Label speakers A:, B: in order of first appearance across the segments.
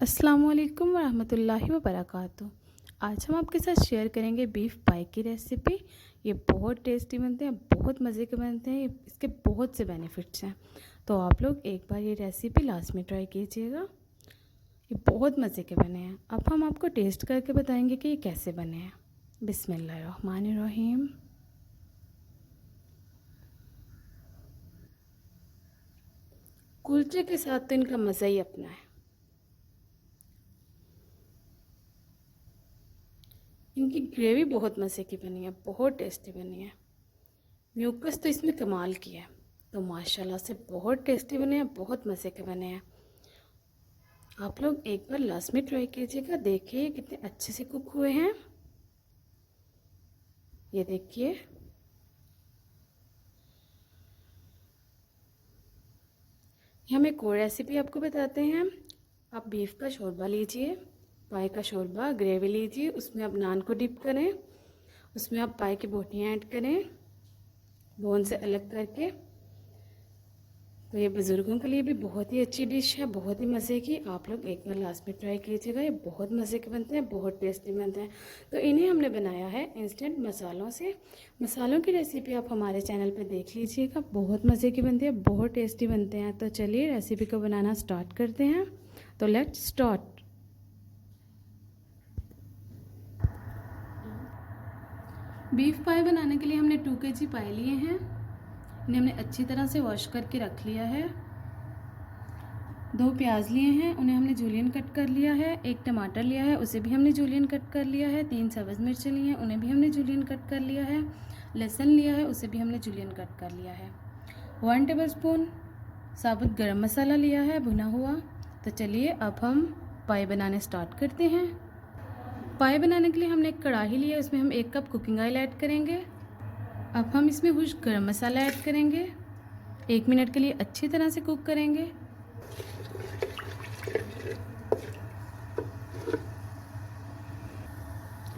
A: अस्सलामुअलैकुम वरहमतुल्लाहि वबरकातुहू। आज हम आपके साथ शेयर करेंगे बीफ पाई की रेसिपी। ये बहुत टेस्टी बनते हैं, बहुत मज़े के बनते हैं। इसके बहुत से बेनिफिट्स हैं, तो आप लोग एक बार ये रेसिपी लास्ट में ट्राई कीजिएगा। ये बहुत मज़े के बने हैं। अब हम आपको टेस्ट करके बताएंगे कि ये कैसे बने हैं। बिस्मिल्लाहिर्रहमानिर्रहीम। कुलचे के साथ तो इनका मज़ा ही अपना है। इनकी ग्रेवी बहुत मज़े की बनी है, बहुत टेस्टी बनी है। म्यूकस तो इसमें कमाल की है, तो माशाल्लाह से बहुत टेस्टी बने हैं, बहुत मज़े के बने हैं। आप लोग एक बार लास्ट में ट्राई कीजिएगा। देखिए कितने अच्छे से कुक हुए हैं। ये देखिए, हम एक और रेसिपी आपको बताते हैं। आप बीफ का शोरबा लीजिए, पाई का शोरबा ग्रेवी लीजिए, उसमें आप नान को डिप करें, उसमें आप पाई की बोटियाँ ऐड करें बोन से अलग करके। तो ये बुज़ुर्गों के लिए भी बहुत ही अच्छी डिश है, बहुत ही मज़े की। आप लोग एक बार लास्ट में ट्राई कीजिएगा। ये बहुत मज़े के बनते हैं, बहुत टेस्टी बनते हैं। तो इन्हें हमने बनाया है इंस्टेंट मसालों से। मसालों की रेसिपी आप हमारे चैनल पे देख लीजिएगा, बहुत मज़े की बनती है, बहुत टेस्टी बनते हैं। तो चलिए रेसिपी को बनाना स्टार्ट करते हैं। तो लेट्स स्टार्ट। बीफ पाई बनाने के लिए हमने 2 kg पाई लिए हैं। इन्हें हमने अच्छी तरह से वॉश करके रख लिया है। 2 प्याज लिए हैं, उन्हें हमने जूलियन कट कर लिया है। 1 टमाटर लिया है, उसे भी हमने जूलियन कट कर लिया है। 3 सब्ज़ मिर्च लिए हैं, उन्हें भी हमने जूलियन कट कर लिया है। लहसुन लिया है, उसे भी हमने जूलियन कट कर लिया है। 1 टेबलस्पून साबुत गरम मसाला लिया है, भुना हुआ। तो चलिए अब हम पाई बनाने स्टार्ट करते हैं। पाई बनाने के लिए हमने एक कढ़ाई ली है, उसमें हम 1 कप कुकिंग ऑयल ऐड करेंगे। अब हम इसमें खुश्क गरम मसाला ऐड करेंगे। 1 मिनट के लिए अच्छी तरह से कुक करेंगे।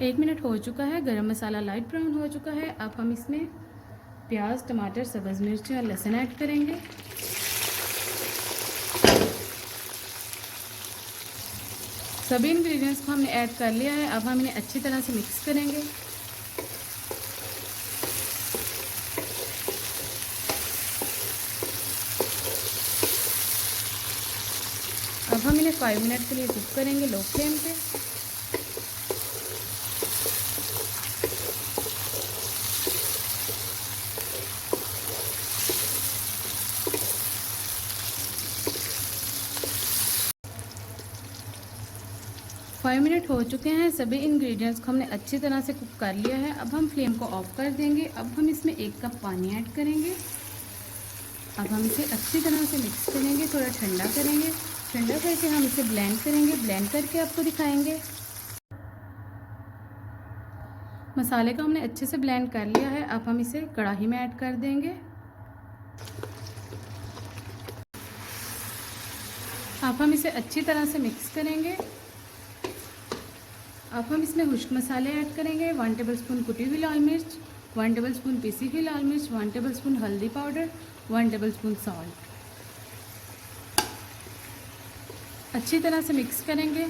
A: एक मिनट हो चुका है, गरम मसाला लाइट ब्राउन हो चुका है। अब हम इसमें प्याज, टमाटर, सब्ज़ मिर्च और लहसुन ऐड करेंगे। सभी इंग्रेडिएंट्स को हमने ऐड कर लिया है। अब हम इन्हें अच्छी तरह से मिक्स करेंगे। अब हम इन्हें 5 मिनट के लिए कुक करेंगे लो फ्लेम पे। फाइव मिनट हो चुके हैं। सभी इंग्रेडिएंट्स को हमने अच्छी तरह से कुक कर लिया है। अब हम फ्लेम को ऑफ कर देंगे। अब हम इसमें 1 कप पानी ऐड करेंगे। अब हम इसे अच्छी तरह से मिक्स करेंगे, थोड़ा ठंडा करेंगे। ठंडा करके हम इसे ब्लेंड करेंगे। ब्लेंड करके आपको दिखाएंगे। मसाले को हमने अच्छे से ब्लेंड कर लिया है। अब हम इसे कढ़ाई में ऐड कर देंगे। अब हम इसे अच्छी तरह से मिक्स करेंगे। अब हम इसमें खुश्क मसाले ऐड करेंगे। 1 टेबलस्पून कुटी हुई लाल मिर्च, 1 टेबलस्पून पिसी हुई लाल मिर्च, 1 टेबलस्पून हल्दी पाउडर, 1 टेबलस्पून सॉल्ट। अच्छी तरह से मिक्स करेंगे।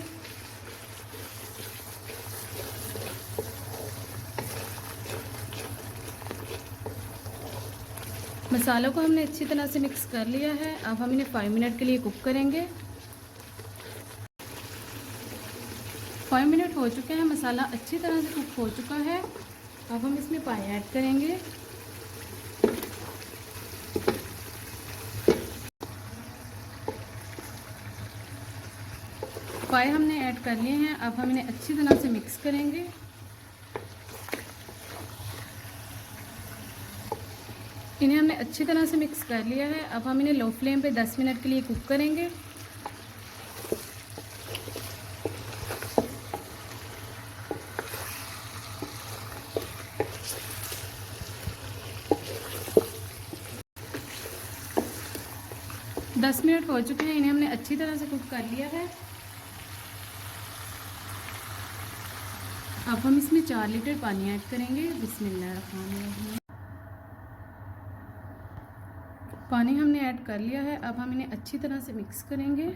A: मसालों को हमने अच्छी तरह से मिक्स कर लिया है। अब हम इन्हें 5 मिनट के लिए कुक करेंगे। 5 मिनट हो चुके हैं, मसाला अच्छी तरह से कुक हो चुका है। अब हम इसमें पाई ऐड करेंगे। पाई हमने ऐड कर लिए हैं। अब हम इन्हें अच्छी तरह से मिक्स करेंगे। इन्हें हमने अच्छी तरह से मिक्स कर लिया है। अब हम इन्हें लो फ्लेम पे 10 मिनट के लिए कुक करेंगे। दस मिनट हो चुके हैं, इन्हें हमने अच्छी तरह से कुक कर लिया है। अब हम इसमें 4 लीटर पानी ऐड करेंगे। बिस्मिल्लाहिर्रहमानिर्रहीम। पानी हमने ऐड कर लिया है। अब हम इन्हें अच्छी तरह से मिक्स करेंगे।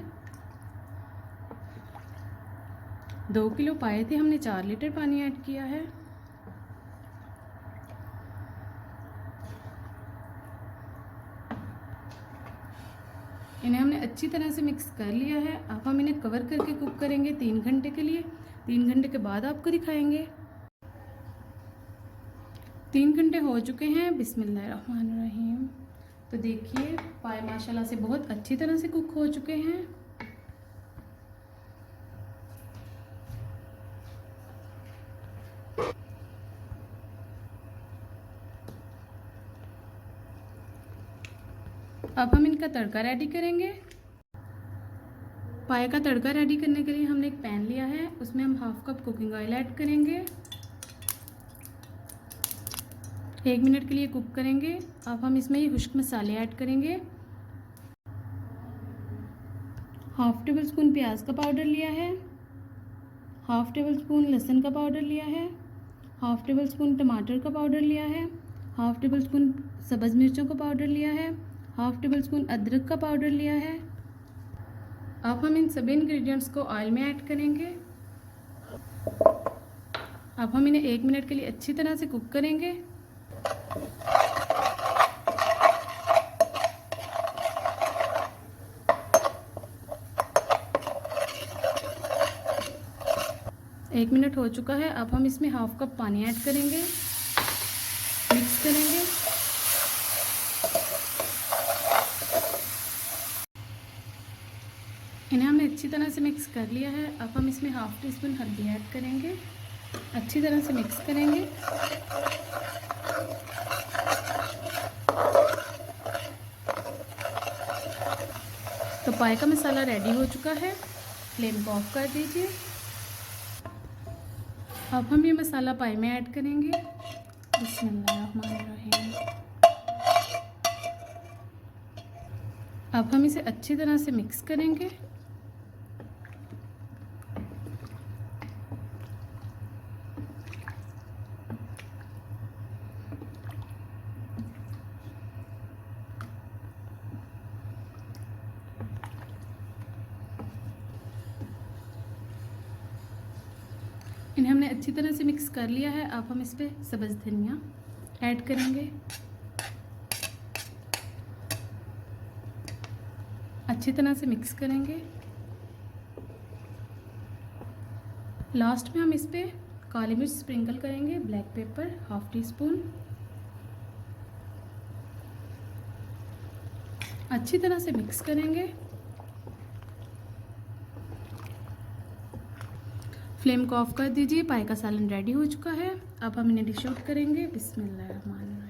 A: 2 किलो पाए थे, हमने 4 लीटर पानी ऐड किया है। इन्हें हमने अच्छी तरह से मिक्स कर लिया है। अब हम इन्हें कवर करके कुक करेंगे 3 घंटे के लिए। 3 घंटे के बाद आपको दिखाएंगे। 3 घंटे हो चुके हैं। बिस्मिल्लाहिर्रहमानिर्रहीम। तो देखिए पाए माशाल्लाह से बहुत अच्छी तरह से कुक हो चुके हैं। अब हम इनका तड़का रेडी करेंगे। पाए का तड़का रेडी करने के लिए हमने एक पैन लिया है, उसमें हम 1/2 कप कुकिंग ऑयल ऐड करेंगे। 1 मिनट के लिए कुक करेंगे। अब हम इसमें ये खुश्क मसाले ऐड करेंगे। 1/2 टेबल स्पून प्याज का पाउडर लिया है, 1/2 टेबल स्पून लहसुन का पाउडर लिया है, 1/2 टेबल स्पून टमाटर का पाउडर लिया है, 1/2 टेबल स्पून सब्ज़ मिर्चों का पाउडर लिया है, 1/2 टेबल स्पून अदरक का पाउडर लिया है। अब हम इन सभी इंग्रेडिएंट्स को ऑयल में ऐड करेंगे। अब हम इन्हें 1 मिनट के लिए अच्छी तरह से कुक करेंगे। एक मिनट हो चुका है। अब हम इसमें 1/2 कप पानी ऐड करेंगे, मिक्स करेंगे। इन्हें हमने अच्छी तरह से मिक्स कर लिया है। अब हम इसमें 1/2 टीस्पून हल्दी ऐड करेंगे, अच्छी तरह से मिक्स करेंगे। तो पाए का मसाला रेडी हो चुका है। फ्लेम को ऑफ कर दीजिए। अब हम ये मसाला पाए में ऐड करेंगे। बिस्मिल्लाहिर्रहमानिर्रहीम। अब हम इसे अच्छी तरह से मिक्स करेंगे। इन्हें हमने अच्छी तरह से मिक्स कर लिया है। अब हम इस पर सब्ज़ धनिया ऐड करेंगे, अच्छी तरह से मिक्स करेंगे। लास्ट में हम इस पर काली मिर्च स्प्रिंकल करेंगे, ब्लैक पेपर 1/2 टीस्पून। अच्छी तरह से मिक्स करेंगे। फ्लेम को ऑफ कर दीजिए। पाए का सालन रेडी हो चुका है। अब हम इन्हें डिश आउट करेंगे। बिस्मिल्लाहिर्रहमानिर्रहीम।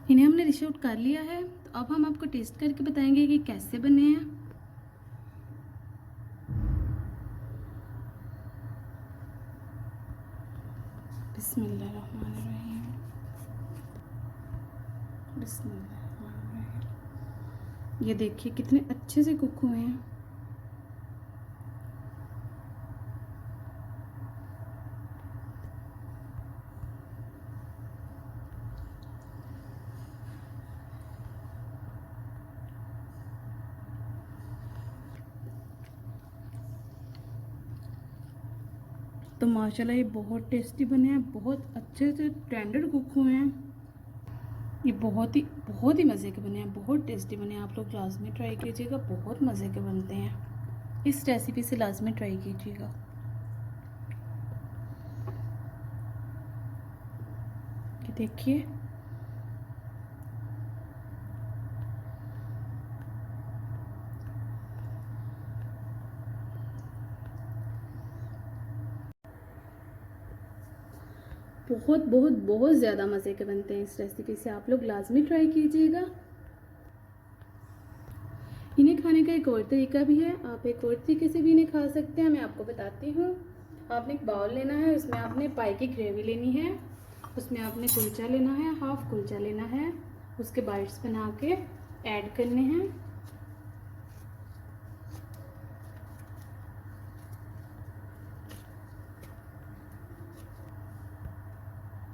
A: इन्हें हमने डिश आउट कर लिया है। तो अब हम आपको टेस्ट करके बताएंगे कि कैसे बने हैं। बिस्मिल्लाहिर्रहमानिर्रहीम। बिस्मिल्लाहिर्रहमानिर्रहीम। ये देखिए कितने अच्छे से कुक हुए हैं। तो माशाल्लाह ये बहुत टेस्टी बने हैं, बहुत अच्छे से टेंडर कुक हुए हैं। ये बहुत ही मज़े के बने हैं, बहुत टेस्टी बने हैं। आप लोग लाजमी ट्राई कीजिएगा, बहुत मज़े के बनते हैं। इस रेसिपी से लाजमी ट्राई कीजिएगा। ये देखिए बहुत बहुत बहुत ज़्यादा मज़े के बनते हैं। इस रेसिपी से आप लोग लाजमी ट्राई कीजिएगा। इन्हें खाने का एक और तरीका भी है, आप एक और तरीके से भी इन्हें खा सकते हैं, मैं आपको बताती हूँ। आपने एक बाउल लेना है, उसमें आपने पाई की ग्रेवी लेनी है, उसमें आपने कुलचा लेना है, हाफ कुलचा लेना है, उसके बाइट्स बना के ऐड करने हैं।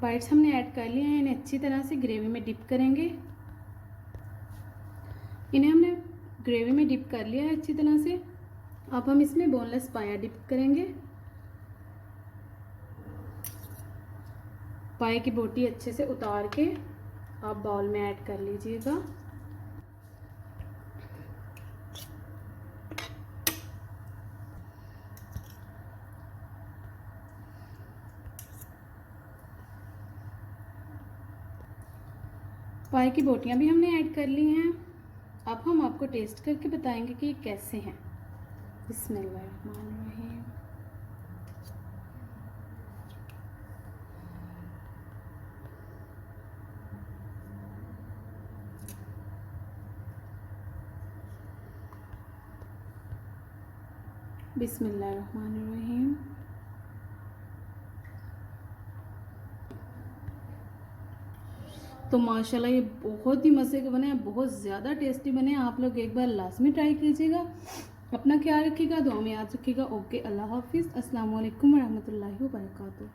A: बाइट्स हमने ऐड कर लिए हैं, इन्हें अच्छी तरह से ग्रेवी में डिप करेंगे। इन्हें हमने ग्रेवी में डिप कर लिया है अच्छी तरह से। अब हम इसमें बोनलेस पाया डिप करेंगे। पाए की बोटी अच्छे से उतार के आप बाउल में ऐड कर लीजिएगा। पाए की बोटियां भी हमने ऐड कर ली हैं। अब हम आपको टेस्ट करके बताएंगे कि ये कैसे हैं। बिस्मिल्लाहिर्रहमानिर्रहीम। बिस्मिल्लाहिर्रहमानिर्रहीम। तो माशाल्लाह ये बहुत ही मज़े के बने हैं, बहुत ज़्यादा टेस्टी बने हैं। आप लोग एक बार लाजमी ट्राई कीजिएगा। अपना ख्याल रखिएगा, दुआ में याद रखिएगा। ओके, अल्लाह हाफिज़। अस्सलाम वालेकुम रहमतुल्लाहि व बरकातुहू।